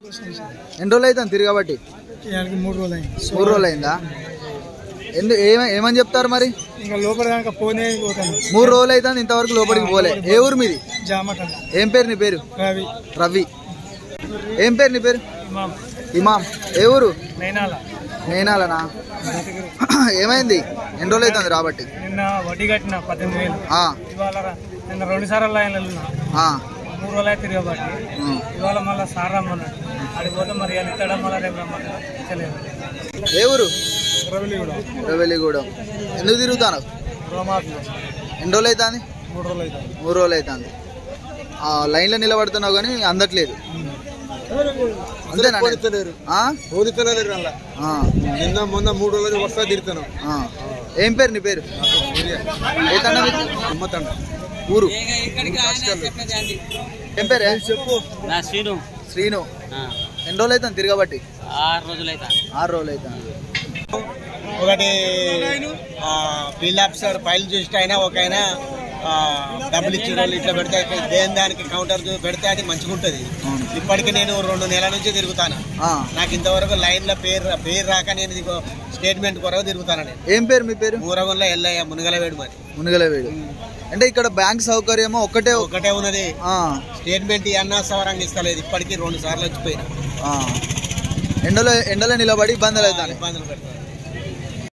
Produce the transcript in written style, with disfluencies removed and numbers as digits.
ఎన్ని రోజులు అవుతుంది తిరగబట్టి? 3 రోజులు అయిందా? ఏమని చెప్తారు మరి? ఇంకా లోపల 3 రోజులు అవుతుంది ఇంతవరకు లోపలికి పోలే. ఏ ఊరు మీది? ఏం పేరు నీ పేరు? రవి. ఏం పేరు నీ పేరు? ఇమాం. ఏ ఊరు? నేనాలనా? ఏమైంది? ఎన్ని రోజులు అవుతుంది రాబట్టి? నిన్న వడ్డీ కట్టిన 18,000. ఇవాళ నిన్న 2 సార్లు లైన్లు 3 రోజులు అయితే తిరగబట్టి ఇవాళ మళ్ళీ సార్ రమ్మన్నాడు. అడిగిపోతే మరి ఇస్తాడా మళ్ళీ రేపు రమ్మన్నాడు. ఏ ఊరు? రవెలిగూడెం. ఎందుకు తిరుగుతాను? ఎన్ని రోజులు అవుతుంది? 3 రోజులు అవుతుంది. లైన్లో నిలబడుతున్నావు కానీ అందట్లేదు. నిన్న మొన్న 3 రోజులు వస్తా తిరుగుతాను. ఏం పేరు నీ పేరు? ఏ తండ? ఊరు? ఏం పేరే? శ్రీను. ఎన్ని రోజులు అవుతుంది తిరగబట్టి? 6 రోజులు అవుతుంది. 6 రోజులు అవుతుంది. ఒకటి ఫీల్డ్ ఆఫీసర్ ఫైల్ చూసి అయినా ఒక ఆయన డబ్బులు ఇచ్చిన వాళ్ళు ఇట్లా పెడితే దేని దానికి కౌంటర్ పెడితే అది మంచిగా ఉంటుంది. ఇప్పటికి నేను 2 నెలల నుంచి తిరుగుతాను. నాకు ఇంతవరకు లైన్ లో పేరు రాక నేను స్టేట్మెంట్ కొరకు తిరుగుతాను. ఏం పేరు మీ పేరు? మూరగంలో ఎల్లయ్య మునగలవేడు. మరి మునగలవేడు అంటే ఇక్కడ బ్యాంక్ సౌకర్యమో ఒకటే ఉన్నది. స్టేట్మెంట్ అన్నా సవరంగా ఇస్తలేదు. ఇప్పటికి 2 సార్లు వచ్చిపోయినా. ఎండలో నిలబడి ఇబ్బందులు అవుతాయి. ఇబ్బందులు పెడతాను.